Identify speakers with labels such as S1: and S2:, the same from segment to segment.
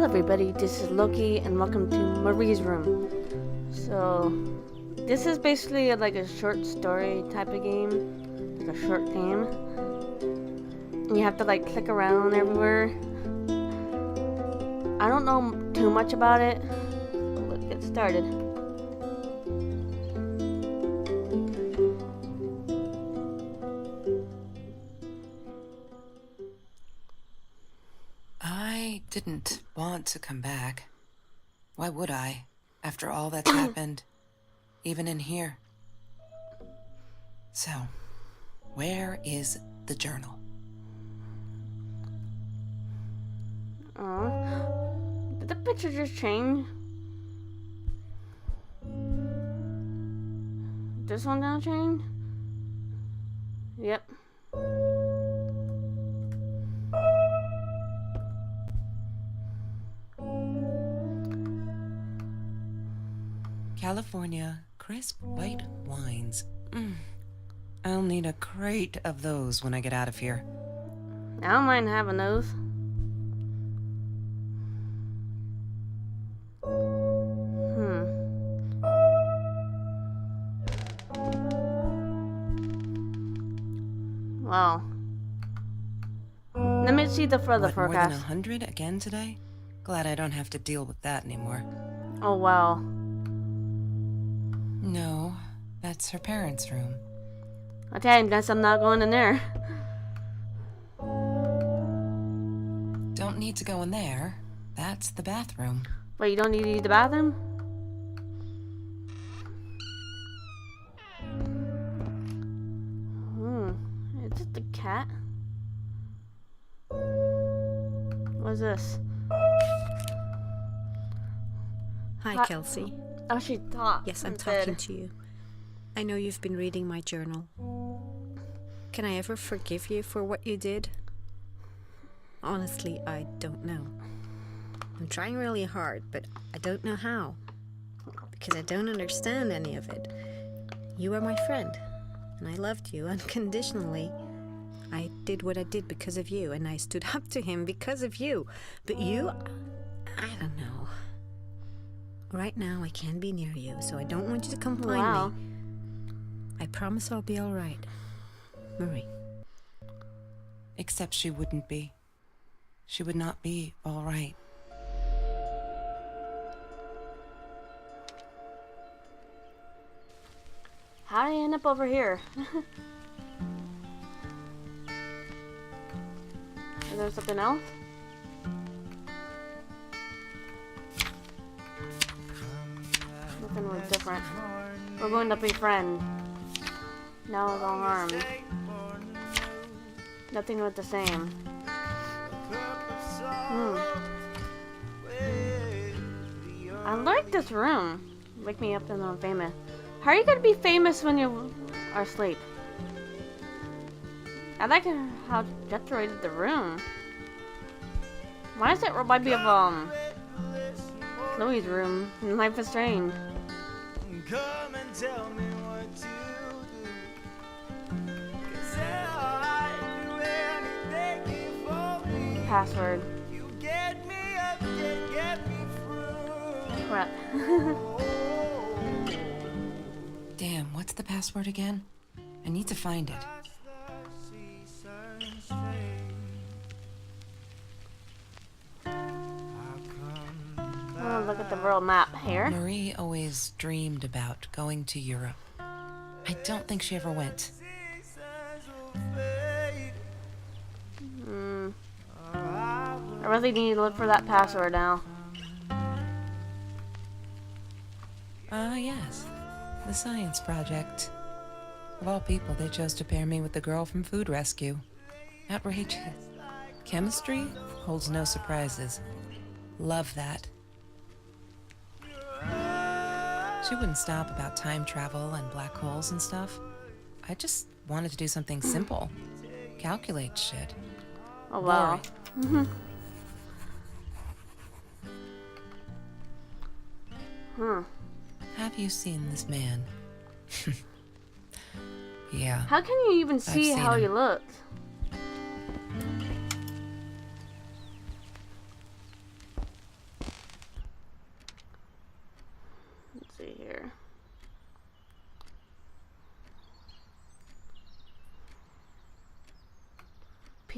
S1: everybody, this is Loki and welcome to Marie's Room. So, this is basically like a short story type of game, like a short game. And you have to like click around everywhere. I don't know too much about it, but let's get started.
S2: I didn't want to come back. Why would I, after all that's happened, even in here? So, where is the journal?
S1: Oh, did the picture just change? This one now change? Yep.
S2: California crisp white wines. I'll need a crate of those when I get out of here.
S1: I don't mind having those. Wow. Let me see the further
S2: What, more than
S1: forecast.
S2: 100 again today? Glad I don't have to deal with that anymore.
S1: Oh wow.
S2: No, that's her parents' room.
S1: Okay, I guess I'm not going in there.
S2: Don't need to go in there. That's the bathroom.
S1: Wait, you don't need to use the bathroom? Is it the cat? What's this?
S3: Hi, Kelsey.
S1: Oh, she talked.
S3: Yes, I'm
S1: instead.
S3: talking to you. I know you've been reading my journal. Can I ever forgive you for what you did? Honestly, I don't know. I'm trying really hard, but I don't know how. Because I don't understand any of it. You are my friend, and I loved you unconditionally. I did what I did because of you, and I stood up to him because of you. But you, I don't know. Right now, I can't be near you, so I don't want you to come find
S1: Wow.
S3: me. I promise I'll be all right. Marie.
S2: Except she wouldn't be. She would not be all right.
S1: How did I end up over here? Is there something else? Nothing was different. We're going to be friends. No, no harm. Nothing was the same. I like this room. Wake me up and I'm famous. How are you gonna be famous when you are asleep? I like how decorated the room. Why does it remind me of Chloe's room in Life is Strange?
S4: Come and tell me what to do. 'Cause I'd do anything for me.
S1: Password.
S4: You get me up, get me through.
S1: Crap.
S2: Damn, what's the password again? I need to find it.
S1: Oh, look at the world map here.
S2: Marie always dreamed about going to Europe. I don't think she ever went.
S1: I really need to look for that password now.
S2: Yes. The science project. Of all people, they chose to pair me with the girl from Food Rescue. Outrageous. Chemistry holds no surprises. Love that. She wouldn't stop about time travel and black holes and stuff. I just wanted to do something simple. Calculate shit.
S1: Oh wow.
S2: Have you seen this man? Yeah.
S1: How can you even see
S2: seen
S1: how
S2: him.
S1: he looks?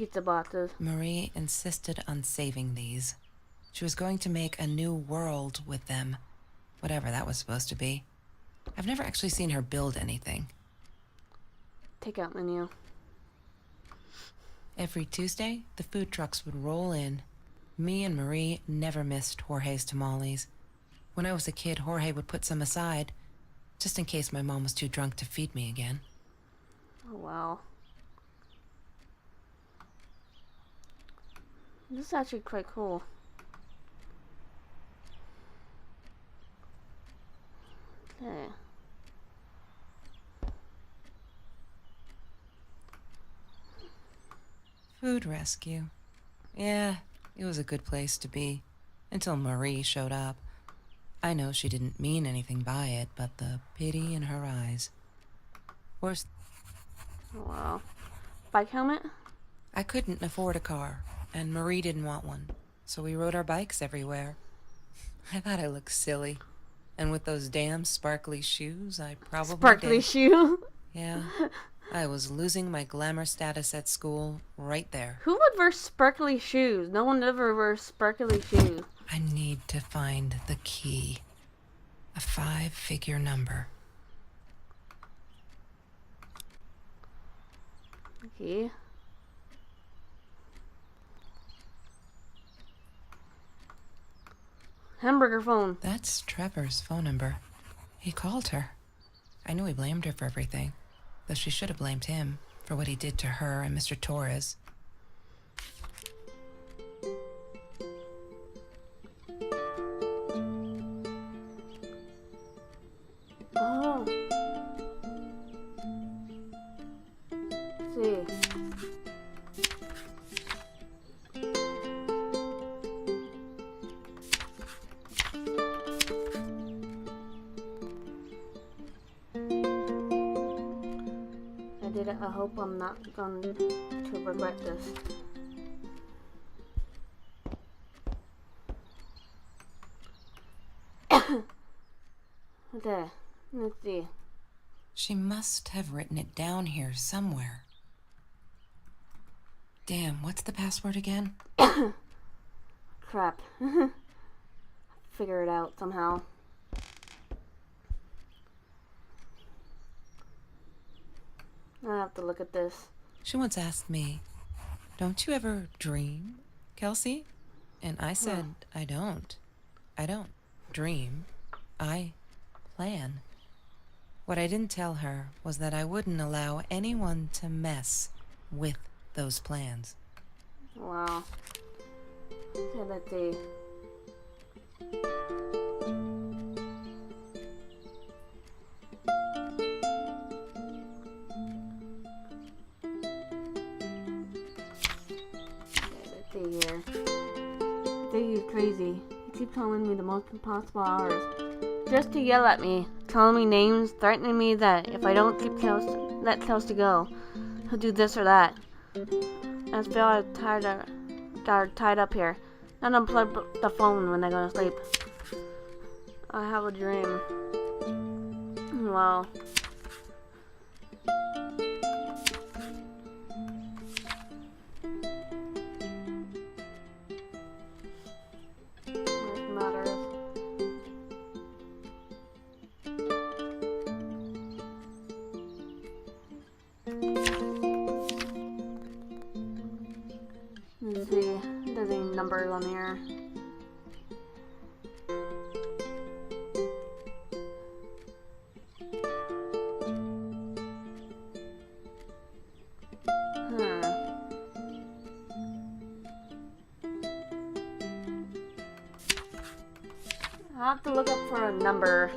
S1: pizza boxes.
S2: Marie insisted on saving these. She was going to make a new world with them, whatever that was supposed to be. I've never actually seen her build anything.
S1: Takeout menu.
S2: Every Tuesday, the food trucks would roll in. Me and Marie never missed Jorge's tamales. When I was a kid, Jorge would put some aside, just in case my mom was too drunk to feed me again.
S1: Oh, wow. This is actually quite cool. Okay.
S2: Food rescue. Yeah, it was a good place to be. Until Marie showed up. I know she didn't mean anything by it, but the pity in her eyes. Worse,
S1: Oh, wow. Bike helmet?
S2: I couldn't afford a car, and Marie didn't want one, so we rode our bikes everywhere. I thought I looked silly. And with those damn sparkly shoes, I probably
S1: Sparkly
S2: did.
S1: shoe?
S2: Yeah, I was losing my glamour status at school right there.
S1: Who would wear sparkly shoes? No one ever wears sparkly shoes.
S2: I need to find the key. A 5-figure number.
S1: Okay. Hamburger phone.
S2: That's Trevor's phone number. He called her. I knew he blamed her for everything, though she should have blamed him for what he did to her and Mr. Torres.
S1: Oh. See. I did it. I hope I'm not going to regret this. Okay, let's see.
S2: She must have written it down here somewhere. Damn, what's the password again?
S1: Crap. Figure it out somehow. I have to look at this.
S2: She once asked me, "Don't you ever dream, Kelsey?" And I said, I don't. I don't dream. I plan. What I didn't tell her was that I wouldn't allow anyone to mess with those plans.
S1: Wow. Okay, let's see. Okay, let's see here. I think he's crazy. He keeps telling me the most impossible hours. Just to yell at me, telling me names, threatening me that if I don't keep let Kelsey go, he'll do this or that. I feel I'm tied up here. And unplug the phone when I go to sleep. I have a dream. Wow. What matters? Let's see. There's any numbers on here. I'll have to look up for a number.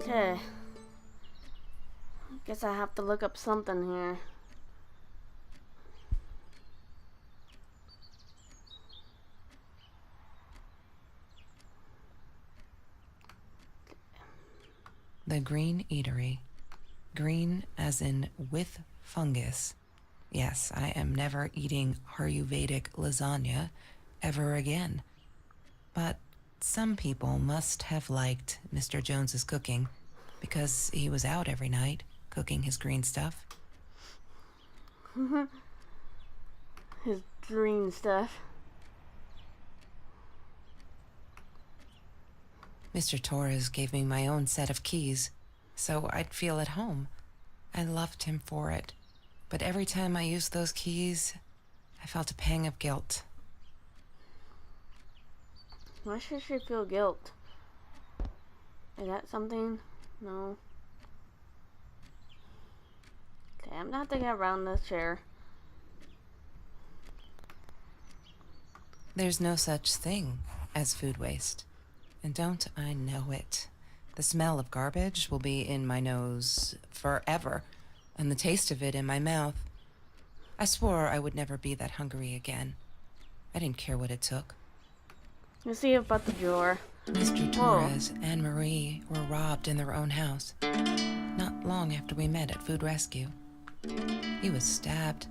S1: Okay. Guess I have to look up something here.
S2: The Green Eatery. Green as in with fungus. Yes, I am never eating Ayurvedic lasagna ever again. But some people must have liked Mr. Jones's cooking because he was out every night cooking his green stuff.
S1: His green stuff.
S2: Mr. Torres gave me my own set of keys, so I'd feel at home. I loved him for it, but every time I used those keys, I felt a pang of guilt.
S1: Why should she feel guilt? Is that something? No. Okay, I'm gonna have to get around this chair.
S2: There's no such thing as food waste. And don't I know it? The smell of garbage will be in my nose forever, and the taste of it in my mouth. I swore I would never be that hungry again. I didn't care what it took.
S1: Let's see about the drawer.
S2: Mr. Torres and Marie were robbed in their own house, not long after we met at Food Rescue. He was stabbed,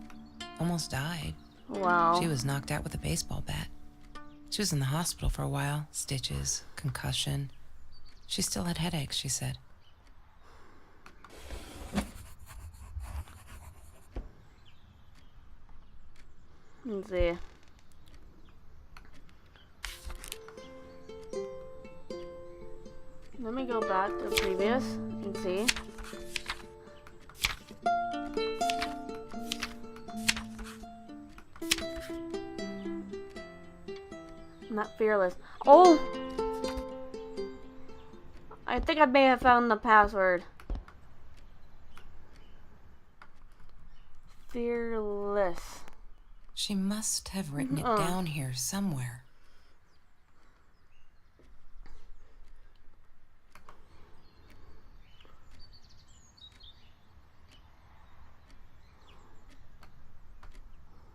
S2: almost died.
S1: Wow.
S2: She was knocked out with a baseball bat. She was in the hospital for a while. Stitches, concussion. She still had headaches, she said.
S1: Let's see. Let me go back to the previous and see. Not fearless. Oh! I think I may have found the password. Fearless.
S2: She must have written it down here somewhere.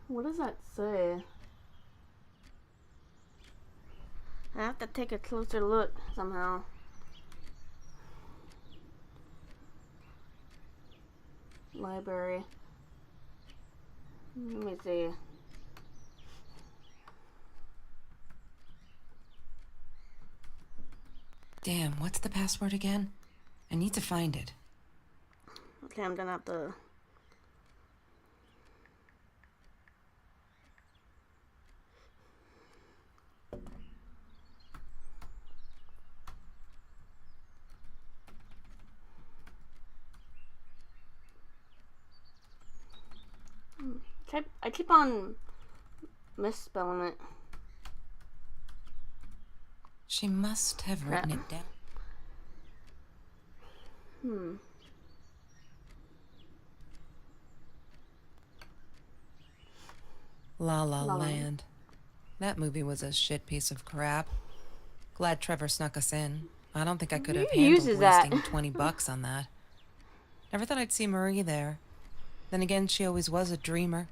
S1: What does that say? I have to take a closer look somehow. Library. Let me see.
S2: Damn, what's the password again? I need to find it.
S1: Okay, I'm gonna have to. I keep on misspelling it.
S2: She must have written it down. La La Land. That movie was a shit piece of crap. Glad Trevor snuck us in. I don't think I could have handled
S1: uses that.
S2: wasting $20 on that. Never thought I'd see Marie there. Then again, she always was a dreamer.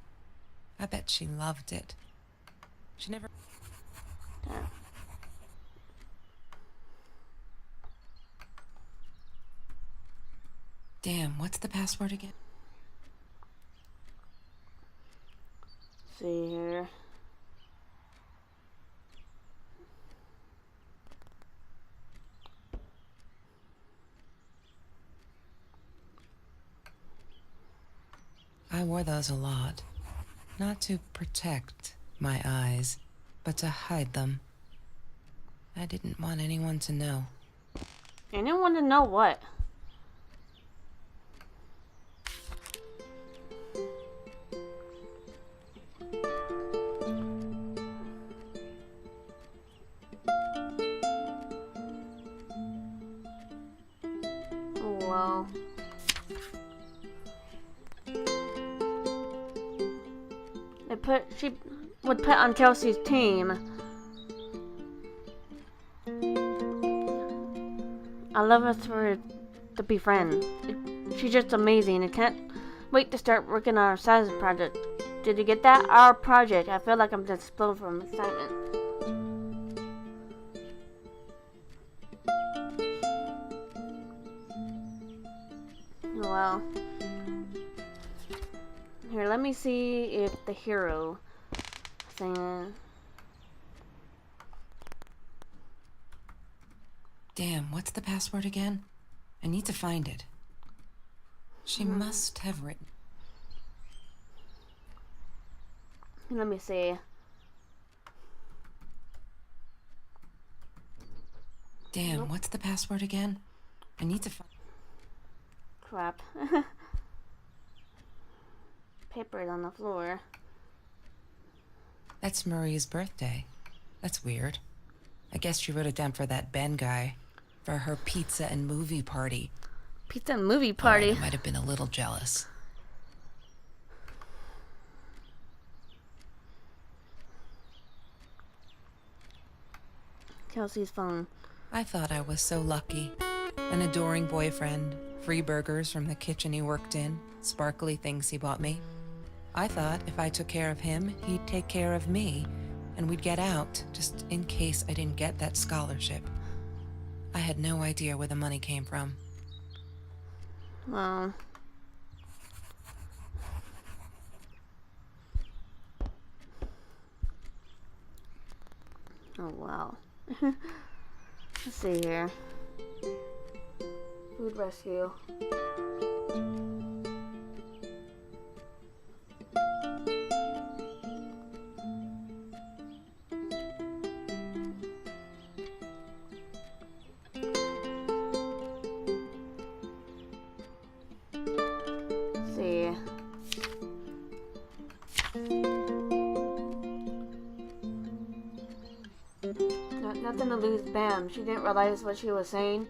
S2: I bet she loved it. She never... Damn, what's the password again?
S1: See here.
S2: I wore those a lot. Not to protect my eyes, but to hide them. I didn't want anyone to know.
S1: Anyone to know what? Oh well. She would put on Chelsea's team. I love her for to be friends. She's just amazing. I can't wait to start working on our science project. Did you get that? Our project. I feel like I'm just exploding from excitement. Well. Here, let me see if the hero thing.
S2: Damn, what's the password again? I need to find it. She must have written.
S1: Let me see.
S2: Damn, what's the password again? I need to find.
S1: Crap. Paper on the floor.
S2: That's Marie's birthday. That's weird. I guess she wrote it down for that Ben guy. For her pizza and movie party.
S1: Pizza and movie
S2: All right,
S1: party.
S2: I might have been a little jealous.
S1: Kelsey's phone.
S2: I thought I was so lucky. An adoring boyfriend, free burgers from the kitchen he worked in, sparkly things he bought me. I thought if I took care of him, he'd take care of me, and we'd get out, just in case I didn't get that scholarship. I had no idea where the money came from.
S1: Well. Oh wow. Let's see here. Food rescue. Let's see. Nothing to lose. Bam. She didn't realize what she was saying.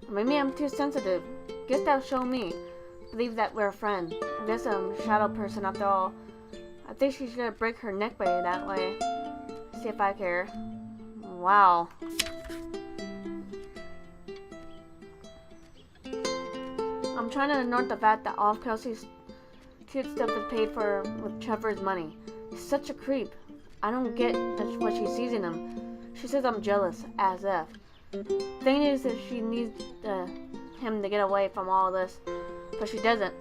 S1: Or maybe I'm too sensitive. Guess that'll show me. Believe that we're a friend. I guess I'm a shadow person after all. I think she's gonna break her neck by that way. See if I care. Wow. I'm trying to ignore the fact that all of Kelsey's cute stuff is paid for with Trevor's money. He's such a creep. I don't get what she sees in him. She says I'm jealous, as if. Thing is that she needs him to get away from all this, but she doesn't.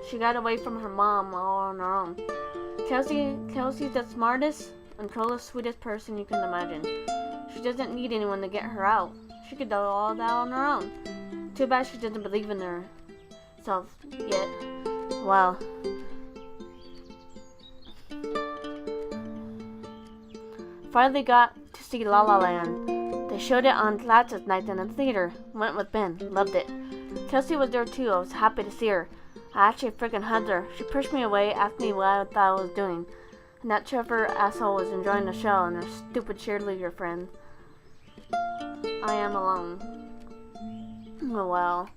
S1: She got away from her mom all on her own. Kelsey's the smartest and coolest, sweetest person you can imagine. She doesn't need anyone to get her out. She could do all that on her own. Too bad she doesn't believe in herself yet. Wow. Finally got to see La La Land. They showed it on last night in the theater. Went with Ben. Loved it. Kelsey was there too. I was happy to see her. I actually freaking hugged her. She pushed me away, asked me what I thought I was doing. And that Trevor asshole was enjoying the show and her stupid cheerleader friend. I am alone. Oh well.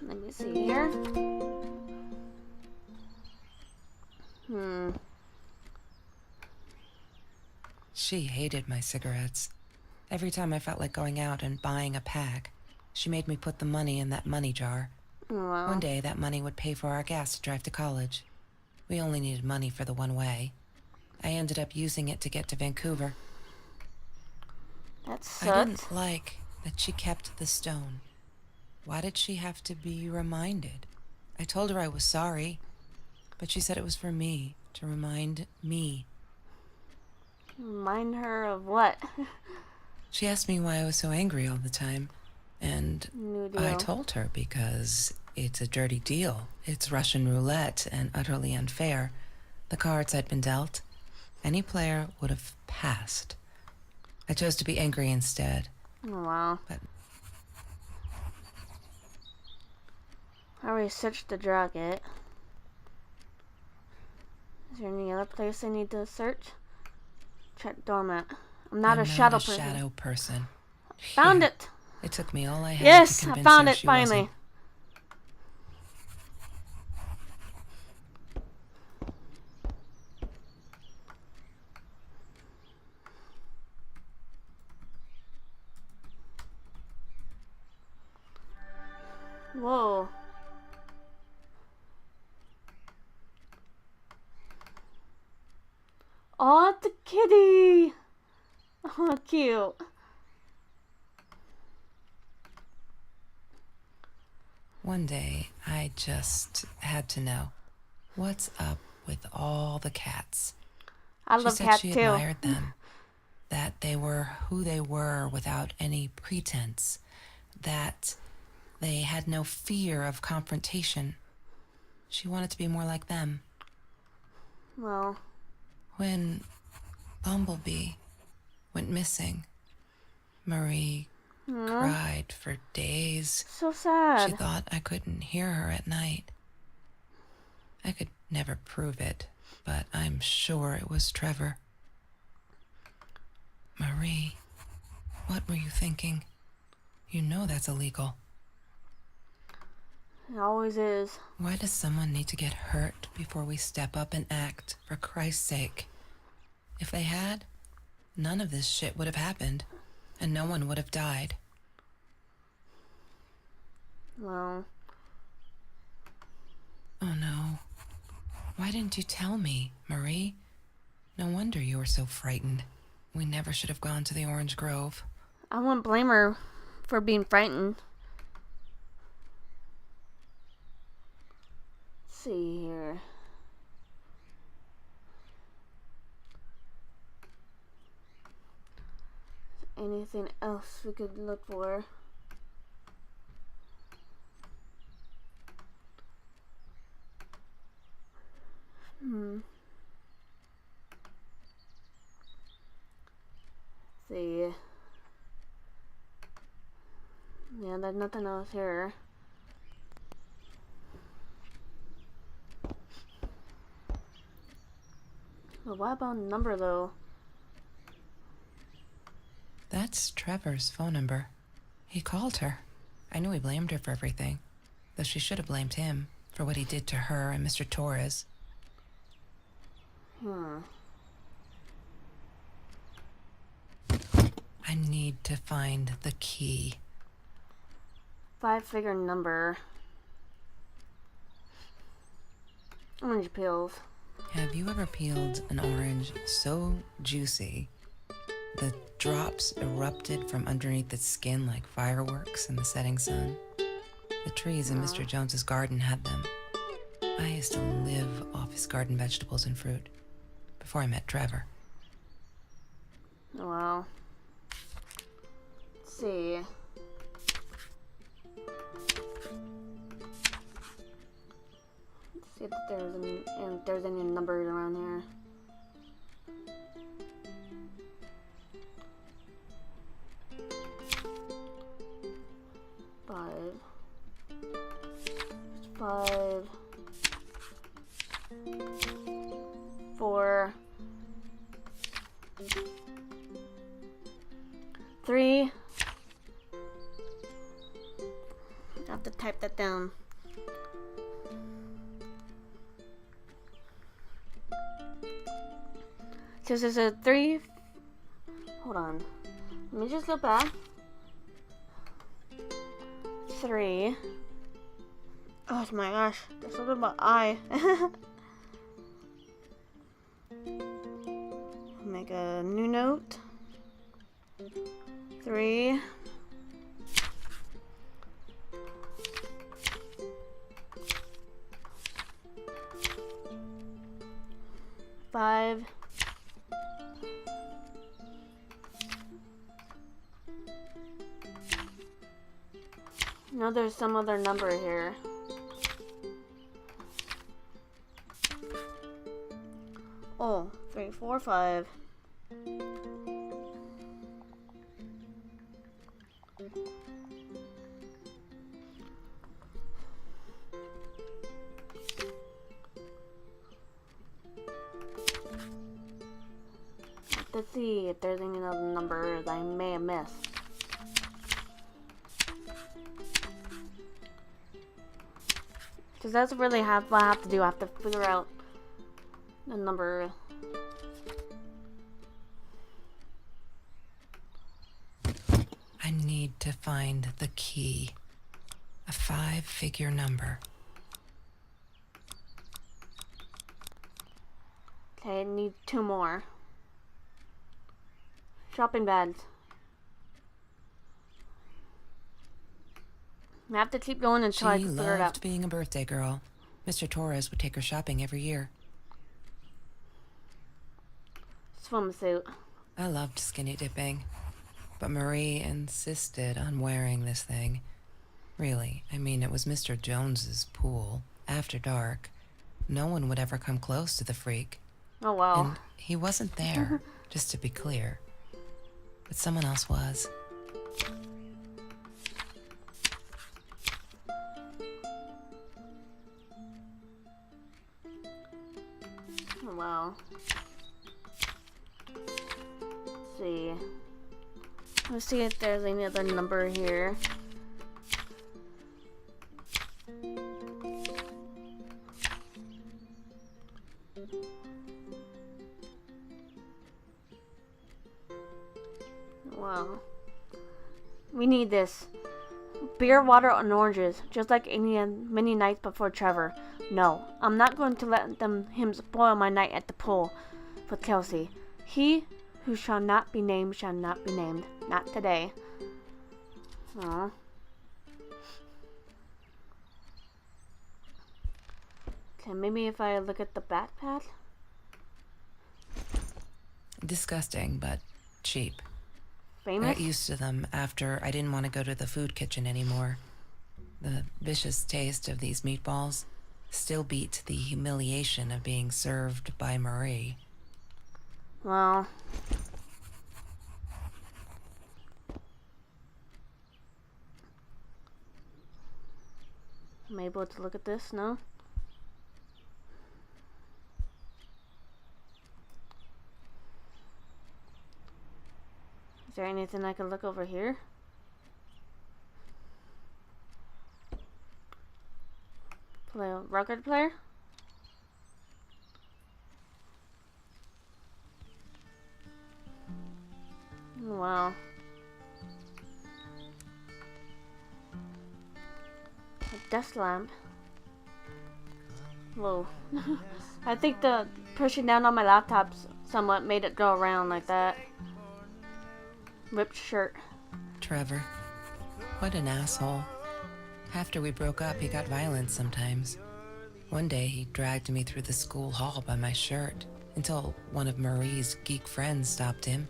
S1: Let me see here.
S2: She hated my cigarettes. Every time I felt like going out and buying a pack, she made me put the money in that money jar.
S1: Wow.
S2: One day, that money would pay for our gas to drive to college. We only needed money for the one way. I ended up using it to get to Vancouver.
S1: That
S2: I
S1: sucks.
S2: didn't like that she kept the stone. Why did she have to be reminded? I told her I was sorry, but she said it was for me, to remind me.
S1: Remind her of what?
S2: She asked me why I was so angry all the time, and
S1: New
S2: I
S1: deal.
S2: told her because it's a dirty deal. It's Russian roulette and utterly unfair. The cards I'd been dealt, any player would have passed. I chose to be angry instead.
S1: Oh, wow.
S2: But
S1: I researched the jacket. Is there any other place I need to search? Check doormat. I'm not a shadow person.
S2: shadow person.
S1: Found
S2: Yeah.
S1: it!
S2: It took me all I had
S1: Yes,
S2: to
S1: I
S2: convince
S1: found
S2: her
S1: it
S2: she
S1: finally.
S2: wasn't.
S1: Whoa. How cute.
S2: One day, I just had to know what's up with all the cats.
S1: I
S2: She
S1: love
S2: said
S1: cats
S2: she
S1: too.
S2: admired them, that they were who they were without any pretense, that they had no fear of confrontation. She wanted to be more like them.
S1: Well,
S2: When Bumblebee went missing, Marie cried for days.
S1: so sad.
S2: She thought I couldn't hear her at night. I could never prove it, but I'm sure it was Trevor. Marie, what were you thinking? You know that's illegal.
S1: It always is.
S2: Why does someone need to get hurt before we step up and act, for Christ's sake? If they had, none of this shit would have happened, and no one would have died.
S1: Well,
S2: Oh no. Why didn't you tell me, Marie? No wonder you were so frightened. We never should have gone to the Orange Grove.
S1: I wouldn't blame her for being frightened. Let's see here. Anything else we could look for? See. Yeah, there's nothing else here. But what about number though?
S2: That's Trevor's phone number. He called her. I knew he blamed her for everything, though she should have blamed him for what he did to her and Mr. Torres. I need to find the key.
S1: 5-figure number. Orange pills.
S2: Have you ever peeled an orange so juicy the drops erupted from underneath its skin like fireworks in the setting sun? The trees in Mr. Jones's garden had them. I used to live off his garden vegetables and fruit before I met Trevor.
S1: Oh, well. Let's see. Let's see if there's any numbers around here. Five, 4, 3. I have to type that down. So there's a 3. Hold on. Let me just go back. 3. Oh my gosh, there's something about I. Make a new note. 3. 5. No, there's some other number here. Oh, 3, 4, 5. Let's see if there's any other numbers I may have missed. Because that's really what I have to do. I have to figure out the number.
S2: I need to find the key. A 5-figure number.
S1: Okay, I need 2 more. Shopping bags. I have to keep going until I
S2: She
S1: can figure it out.
S2: loved being a birthday girl. Mr. Torres would take her shopping every year.
S1: Swimsuit.
S2: I loved skinny dipping, but Marie insisted on wearing this thing. Really, I mean, it was Mr. Jones's pool, after dark. No one would ever come close to the freak.
S1: Oh wow.
S2: And he wasn't there, just to be clear. But someone else was.
S1: Oh wow. Let's see. Let's see if there's any other number here. Wow. We need this. Beer, water, and oranges, just like many nights before Trevor. No, I'm not going to let him spoil my night at the pool with Kelsey. He who shall not be named shall not be named. Not today. Aw. Okay, maybe if I look at the backpack.
S2: Disgusting, but cheap. I
S1: Famous?
S2: got used to them after I didn't want to go to the food kitchen anymore. The vicious taste of these meatballs still beat the humiliation of being served by Marie.
S1: Well. I'm able to look at this, no? Is there anything I can look over here? Play a record player? Wow. A desk lamp. Whoa. I think the pushing down on my laptop somewhat made it go around like that. Ripped shirt.
S2: Trevor. What an asshole. After we broke up, he got violent sometimes. One day, he dragged me through the school hall by my shirt until one of Marie's geek friends stopped him.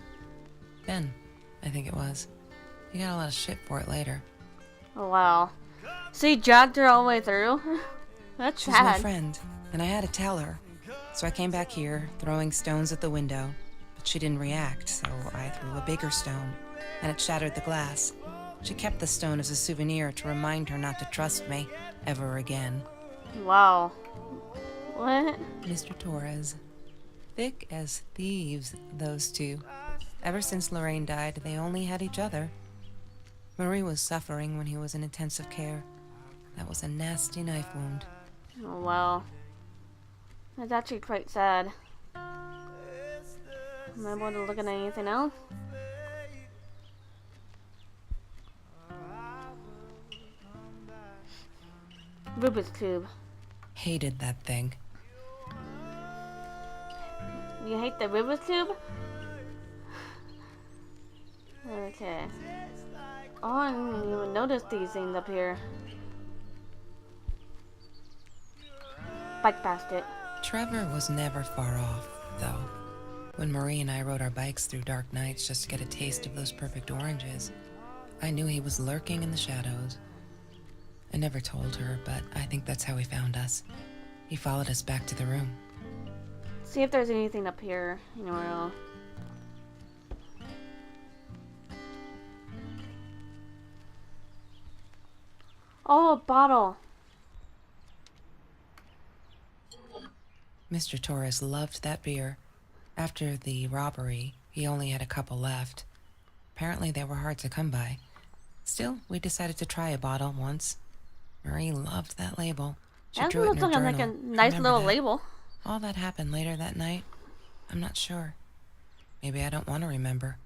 S2: Ben, I think it was. He got a lot of shit for it later.
S1: Oh wow. So you dragged her all the way through? That's
S2: She's my
S1: sad.
S2: friend, and I had to tell her. So I came back here, throwing stones at the window, but she didn't react, so I threw a bigger stone, and it shattered the glass. She kept the stone as a souvenir to remind her not to trust me ever again.
S1: Wow. What?
S2: Mr. Torres. Thick as thieves, those two. Ever since Lorraine died, they only had each other. Marie was suffering when he was in intensive care. That was a nasty knife wound.
S1: Oh wow. That's actually quite sad. Am I able to look at anything else? Rubik's Cube.
S2: Hated that thing.
S1: You hate the Rubik's Cube? Okay. Oh, I didn't even notice these things up here. Bike basket.
S2: Trevor was never far off, though. When Marie and I rode our bikes through dark nights just to get a taste of those perfect oranges, I knew he was lurking in the shadows. I never told her, but I think that's how he found us. He followed us back to the room.
S1: See if there's anything up here anywhere else. Oh, a bottle.
S2: Mr. Torres loved that beer. After the robbery, he only had a couple left. Apparently they were hard to come by. Still, we decided to try a bottle once. Marie loved that label. She
S1: That
S2: drew it in
S1: looks
S2: her
S1: like
S2: journal.
S1: a
S2: I
S1: nice
S2: remember
S1: little
S2: that.
S1: label.
S2: All that happened later that night, I'm not sure. Maybe I don't want to remember.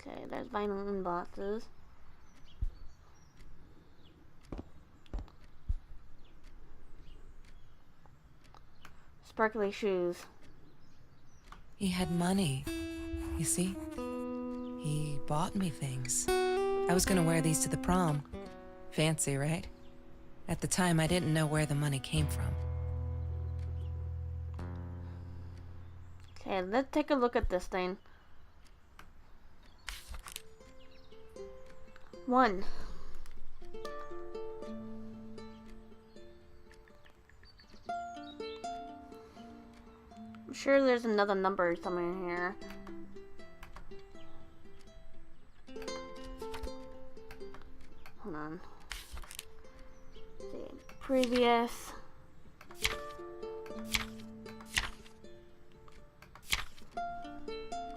S1: Okay, there's vinyl boxes. sparkly shoes.
S2: He had money. You see? He bought me things. I was gonna wear these to the prom. Fancy, right? At the time, I didn't know where the money came from.
S1: Okay, let's take a look at this thing. 1. I'm sure there's another number somewhere here. Hold on. See, previous.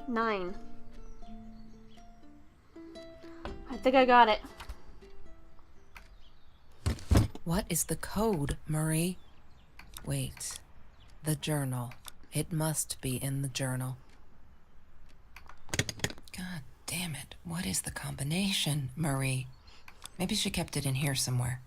S1: Nine. I think I got it.
S2: What is the code, Marie? Wait. The journal. It must be in the journal. God damn it. What is the combination, Marie? Maybe she kept it in here somewhere.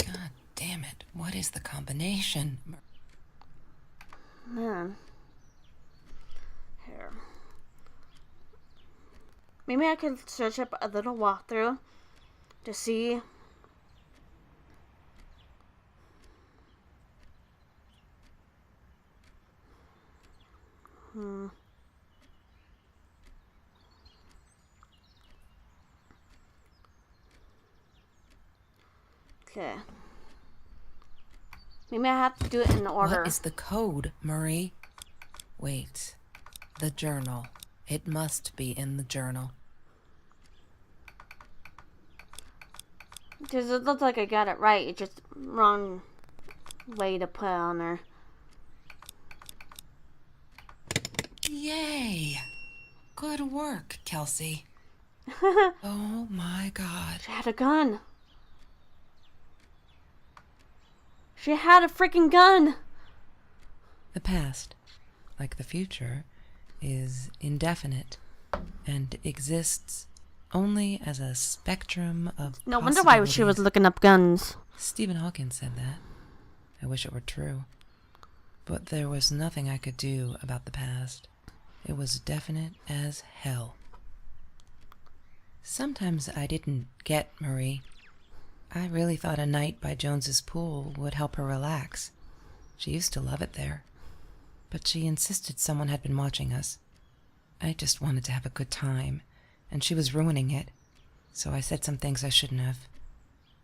S2: God damn it. What is the combination?
S1: Man. Here. Maybe I could search up a little walkthrough to see. Okay. Maybe I have to do it in order.
S2: What is the code, Marie? Wait. The journal. It must be in the journal.
S1: Because it looks like I got it right. It's just wrong way to put it on there.
S2: Yay! Good work, Kelsey. Oh my god.
S1: She had a gun. She had a freaking gun.
S2: The past, like the future, is indefinite and exists only as a spectrum of
S1: No wonder why she was
S2: possibilities.
S1: looking up guns.
S2: Stephen Hawking said that. I wish it were true. But there was nothing I could do about the past. It was definite as hell. Sometimes I didn't get Marie. I really thought a night by Jones's pool would help her relax. She used to love it there. But she insisted someone had been watching us. I just wanted to have a good time, and she was ruining it. So I said some things I shouldn't have.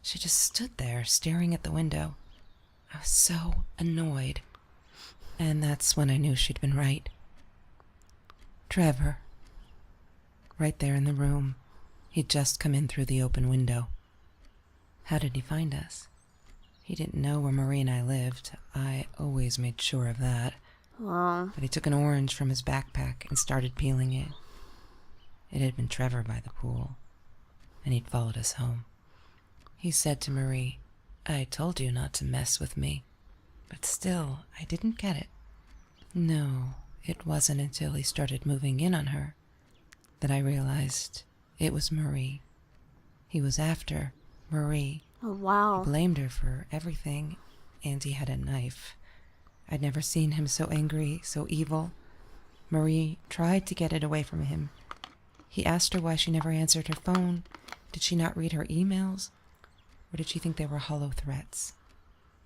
S2: She just stood there, staring at the window. I was so annoyed. And that's when I knew she'd been right. Trevor. Right there in the room. He'd just come in through the open window. How did he find us? He didn't know where Marie and I lived. I always made sure of that.
S1: Well,
S2: But he took an orange from his backpack and started peeling it. It had been Trevor by the pool, and he'd followed us home. He said to Marie, "I told you not to mess with me." But still, I didn't get it. No, it wasn't until he started moving in on her that I realized it was Marie. He was after Marie.
S1: oh wow.
S2: Blamed her for everything, and he had a knife. I'd never seen him so angry, so evil. Marie tried to get it away from him. He asked her why she never answered her phone. Did she not read her emails? Or did she think they were hollow threats?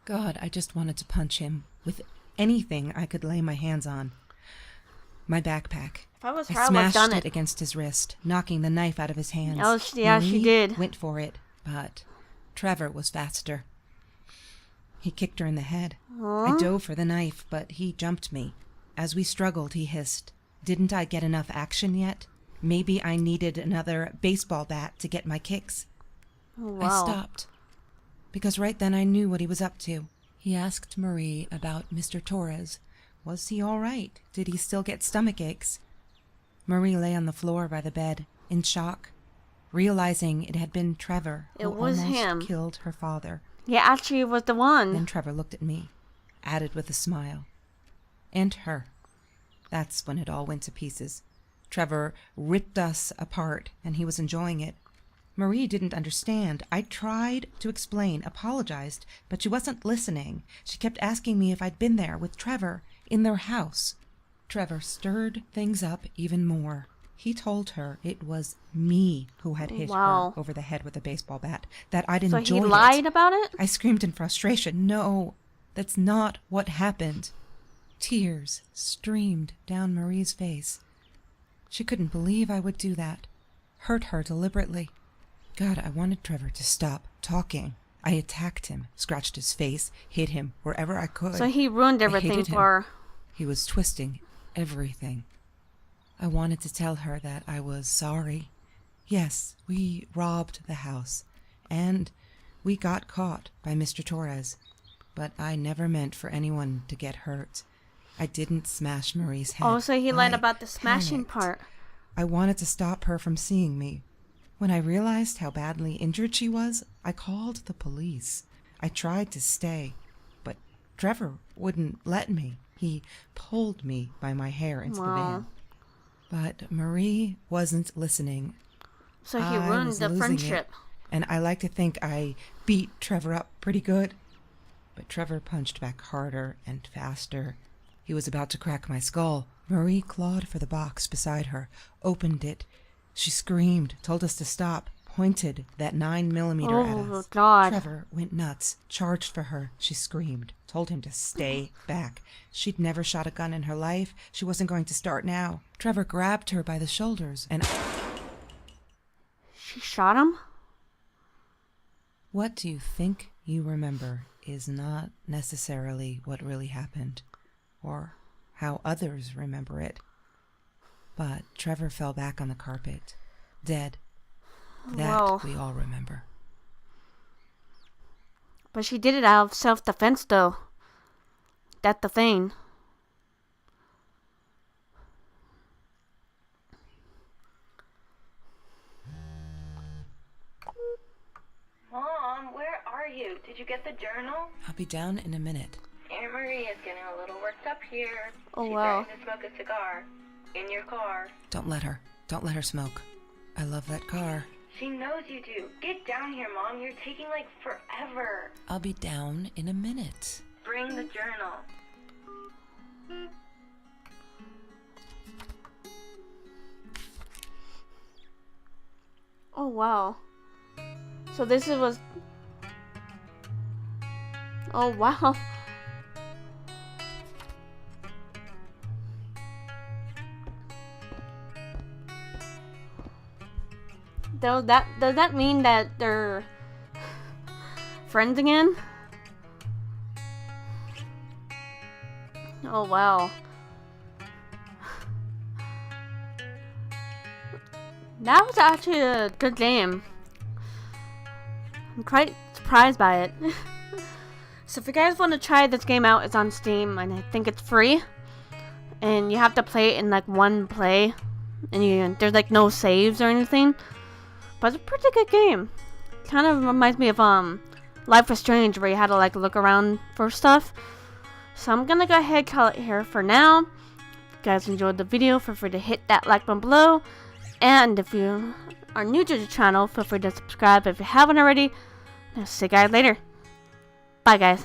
S2: God, I just wanted to punch him with anything I could lay my hands on. My backpack.
S1: If I was her,
S2: I
S1: I would have
S2: smashed
S1: done
S2: it
S1: it.
S2: against his wrist, knocking the knife out of his hands.
S1: Oh, yeah, she
S2: Marie
S1: did.
S2: went for it, but Trevor was faster. He kicked her in the head. I dove for the knife, but he jumped me. As we struggled, he hissed, "Didn't I get enough action yet? Maybe I needed another baseball bat to get my kicks."
S1: Oh,
S2: I
S1: wow.
S2: stopped, because right then I knew what he was up to. He asked Marie about Mr. Torres. Was he all right? Did he still get stomach aches? Marie lay on the floor by the bed, in shock. realizing it had been Trevor
S1: It
S2: who
S1: was
S2: almost
S1: him.
S2: killed her father.
S1: Yeah, actually, it was the one.
S2: Then Trevor looked at me, added with a smile. And her. That's when it all went to pieces. Trevor ripped us apart, and he was enjoying it. Marie didn't understand. I tried to explain, apologized, but she wasn't listening. She kept asking me if I'd been there with Trevor in their house. Trevor stirred things up even more. He told her it was me who had hit
S1: Wow.
S2: her over the head with a baseball bat, that I'd
S1: So
S2: enjoyed
S1: he
S2: it.
S1: lied about it?
S2: I screamed in frustration. No, that's not what happened. Tears streamed down Marie's face. She couldn't believe I would do that. Hurt her deliberately. God, I wanted Trevor to stop talking. I attacked him, scratched his face, hit him wherever I could.
S1: So he ruined
S2: I
S1: everything
S2: hated him.
S1: for her.
S2: He was twisting everything. I wanted to tell her that I was sorry. Yes, we robbed the house, and we got caught by Mr. Torres. But I never meant for anyone to get hurt. I didn't smash Marie's head.
S1: Oh, so he lied
S2: I
S1: about the smashing
S2: panicked.
S1: part.
S2: I wanted to stop her from seeing me. When I realized how badly injured she was, I called the police. I tried to stay, but Trevor wouldn't let me. He pulled me by my hair into the van. But Marie wasn't listening.
S1: So he
S2: I
S1: ruined
S2: was
S1: the
S2: losing
S1: friendship.
S2: it, and I like to think I beat Trevor up pretty good. But Trevor punched back harder and faster. He was about to crack my skull. Marie clawed for the box beside her, opened it. She screamed, told us to stop, pointed that 9mm at
S1: Oh,
S2: us.
S1: God.
S2: Trevor went nuts, charged for her. She screamed, told him to stay back. She'd never shot a gun in her life. She wasn't going to start now. Trevor grabbed her by the shoulders and...
S1: She shot him?
S2: What do you think you remember is not necessarily what really happened, or how others remember it. But Trevor fell back on the carpet, dead. That
S1: Whoa.
S2: we all remember.
S1: But she did it out of self-defense, though. That's the thing.
S5: Mom, where are you? Did you get the journal?
S2: I'll be down in a minute.
S5: Aunt Marie is getting a little worked up here.
S1: Oh,
S5: She's
S1: wow.
S5: starting to smoke a cigar. In your car.
S2: Don't let her. Don't let her smoke. I love that car.
S5: She knows you do. Get down here, Mom. You're taking like forever.
S2: I'll be down in a minute.
S5: Bring the journal.
S1: Oh, wow. So this was... Oh, wow. Does that mean that they're friends again? Oh, wow. That was actually a good game. I'm quite surprised by it. So if you guys want to try this game out, it's on Steam and I think it's free. And you have to play it in like one play. And there's like no saves or anything. But it's a pretty good game. Kind of reminds me of Life is Strange, where you had to like look around for stuff. So I'm gonna go ahead and call it here for now. If you guys enjoyed the video, feel free to hit that like button below. And if you are new to the channel, feel free to subscribe if you haven't already. I'll see you guys later. Bye, guys.